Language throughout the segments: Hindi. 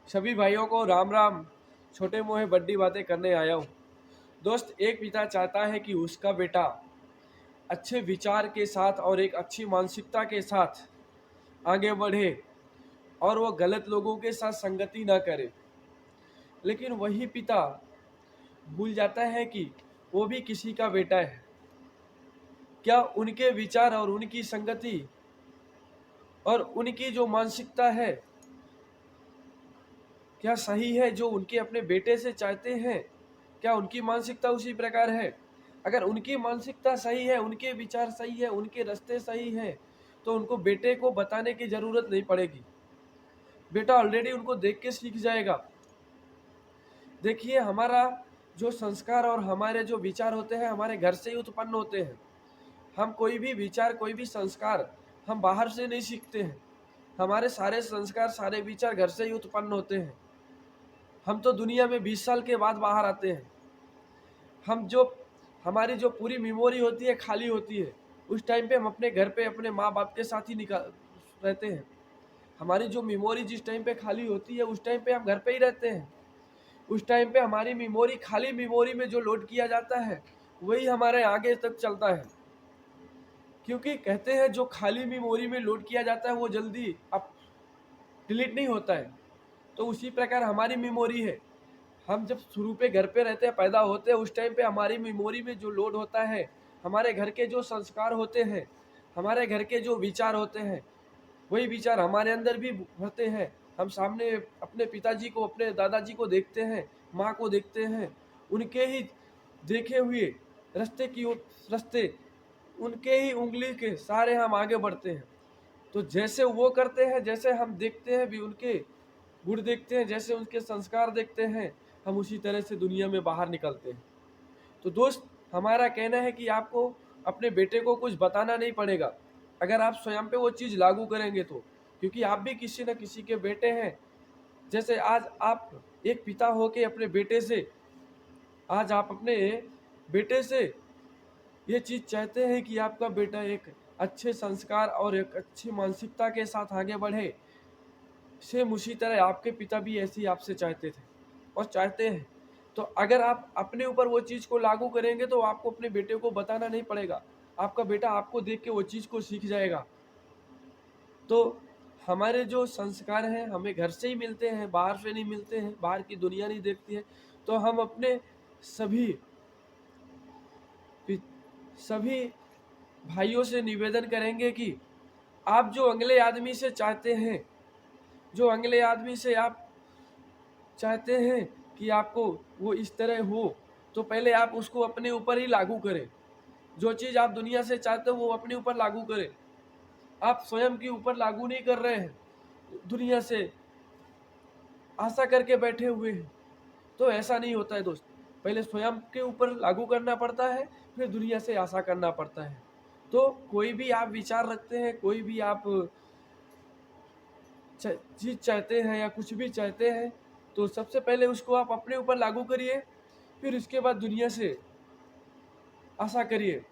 सभी भाइयों को राम राम। छोटे मोहे बड्डी बातें करने आया हूँ। दोस्त, एक पिता चाहता है कि उसका बेटा अच्छे विचार के साथ और एक अच्छी मानसिकता के साथ आगे बढ़े और वो गलत लोगों के साथ संगति ना करे। लेकिन वही पिता भूल जाता है कि वो भी किसी का बेटा है। क्या उनके विचार और उनकी संगति और उनकी जो मानसिकता है, क्या सही है जो उनके अपने बेटे से चाहते हैं? क्या उनकी मानसिकता उसी प्रकार है? अगर उनकी मानसिकता सही है, उनके विचार सही है, उनके रास्ते सही है, तो उनको बेटे को बताने की जरूरत नहीं पड़ेगी। बेटा ऑलरेडी उनको देख के सीख जाएगा। देखिए, हमारा जो संस्कार और हमारे जो विचार होते हैं हमारे घर से ही उत्पन्न होते हैं। हम कोई भी विचार, कोई भी संस्कार हम बाहर से नहीं सीखते हैं। हमारे सारे संस्कार, सारे विचार घर से ही उत्पन्न होते हैं। हम तो दुनिया में 20 साल के बाद बाहर आते हैं। हम जो हमारी जो पूरी मेमोरी होती है खाली होती है। उस टाइम पे हम अपने घर पे अपने माँ बाप के साथ ही निकाल रहते हैं। हमारी जो मेमोरी जिस टाइम पे खाली होती है उस टाइम पे हम घर पे ही रहते हैं। उस टाइम पे हमारी मेमोरी, खाली मेमोरी में जो लोड किया जाता है वही हमारे आगे तक चलता है। क्योंकि कहते हैं जो खाली मेमोरी में लोड किया जाता है वो जल्दी अब डिलीट नहीं होता है। तो उसी प्रकार हमारी मेमोरी है। हम जब शुरू पे घर पे रहते हैं, पैदा होते हैं, उस टाइम पे हमारी मेमोरी में जो लोड होता है, हमारे घर के जो संस्कार होते हैं, हमारे घर के जो विचार होते हैं, वही विचार हमारे अंदर भी भरते हैं। हम सामने अपने पिताजी को, अपने दादाजी को देखते हैं, माँ को देखते हैं, उनके ही देखे हुए रास्ते की रास्ते, उनके ही उंगली के सारे हम आगे बढ़ते हैं। तो जैसे वो करते हैं, जैसे हम देखते हैं भी उनके गुण देखते हैं, जैसे उनके संस्कार देखते हैं, हम उसी तरह से दुनिया में बाहर निकलते हैं। तो दोस्त, हमारा कहना है कि आपको अपने बेटे को कुछ बताना नहीं पड़ेगा अगर आप स्वयं पे वो चीज़ लागू करेंगे तो। क्योंकि आप भी किसी न किसी के बेटे हैं। जैसे आज आप एक पिता हो के अपने बेटे से, आज आप अपने बेटे से ये चीज़ चाहते हैं कि आपका बेटा एक अच्छे संस्कार और एक अच्छी मानसिकता के साथ आगे बढ़े। सेम उसी तरह आपके पिता भी ऐसी आपसे चाहते थे और चाहते हैं। तो अगर आप अपने ऊपर वो चीज़ को लागू करेंगे तो आपको अपने बेटे को बताना नहीं पड़ेगा। आपका बेटा आपको देख के वो चीज़ को सीख जाएगा। तो हमारे जो संस्कार हैं हमें घर से ही मिलते हैं, बाहर से नहीं मिलते हैं, बाहर की दुनिया नहीं देखती है। तो हम अपने सभी पि- सभी भाइयों से निवेदन करेंगे कि आप जो अगले आदमी से चाहते हैं, जो अगले आदमी से आप चाहते हैं कि आपको वो इस तरह हो, तो पहले आप उसको अपने ऊपर ही लागू करें। जो चीज़ आप दुनिया से चाहते हो वो अपने ऊपर लागू करें। आप स्वयं के ऊपर लागू नहीं कर रहे हैं, दुनिया से आशा करके बैठे हुए हैं। तो ऐसा नहीं होता है दोस्त। पहले स्वयं के ऊपर लागू करना पड़ता है, फिर दुनिया से आशा करना पड़ता है। तो कोई भी आप विचार रखते हैं, कोई भी आप चीज चाहते हैं या कुछ भी चाहते हैं, तो सबसे पहले उसको आप अपने ऊपर लागू करिए, फिर उसके बाद दुनिया से आशा करिए।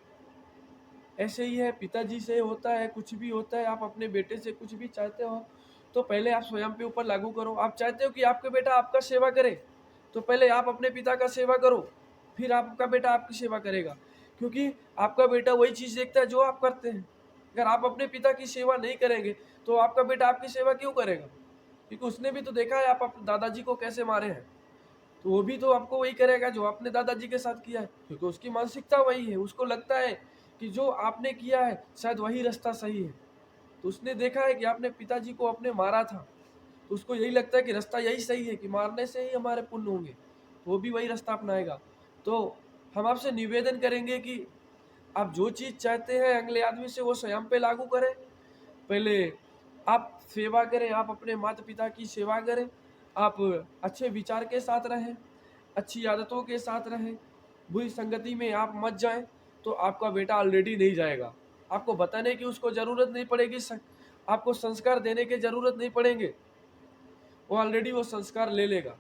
ऐसे ही है, पिताजी से होता है, कुछ भी होता है, आप अपने बेटे से कुछ भी चाहते हो तो पहले आप स्वयं के ऊपर लागू करो। आप चाहते हो कि आपका बेटा आपका सेवा करे, तो पहले आप अपने पिता का सेवा करो, फिर आपका बेटा आपकी सेवा करेगा। क्योंकि आपका बेटा वही चीज़ देखता है जो आप करते हैं। अगर आप अपने पिता की सेवा नहीं करेंगे तो आपका बेटा आपकी सेवा क्यों करेगा? क्योंकि उसने भी तो देखा है आप अपने दादाजी को कैसे मारे हैं, तो वो भी तो आपको वही करेगा जो आपने दादाजी के साथ किया है। क्योंकि उसकी मानसिकता वही है, उसको लगता है कि जो आपने किया है शायद वही रास्ता सही है। तो उसने देखा है कि आपने पिताजी को आपने मारा था, तो उसको यही लगता है कि रास्ता यही सही है, कि मारने से ही हमारे पुण्य होंगे, तो वो भी वही रास्ता अपनाएगा। तो हम आपसे निवेदन करेंगे कि आप जो चीज़ चाहते हैं अगले आदमी से वो स्वयं पे लागू करें। पहले आप सेवा करें, आप अपने माता पिता की सेवा करें, आप अच्छे विचार के साथ रहें, अच्छी आदतों के साथ रहें, बुरी संगति में आप मत जाएं। तो आपका बेटा ऑलरेडी नहीं जाएगा। आपको बताने की उसको ज़रूरत नहीं पड़ेगी, आपको संस्कार देने की ज़रूरत नहीं पड़ेंगे, वो ऑलरेडी वो संस्कार ले लेगा।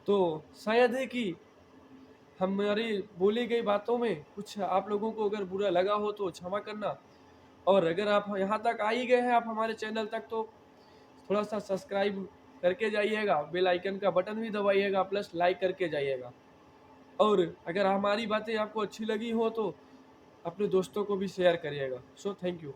तो शायद है कि हमारी बोली गई बातों में कुछ आप लोगों को अगर बुरा लगा हो तो क्षमा करना। और अगर आप यहाँ तक आ ही गए हैं आप हमारे चैनल तक, तो थोड़ा सा सब्सक्राइब करके जाइएगा, बेल आइकन का बटन भी दबाइएगा, प्लस लाइक करके जाइएगा। और अगर हमारी बातें आपको अच्छी लगी हो तो अपने दोस्तों को भी शेयर करिएगा। So thank you.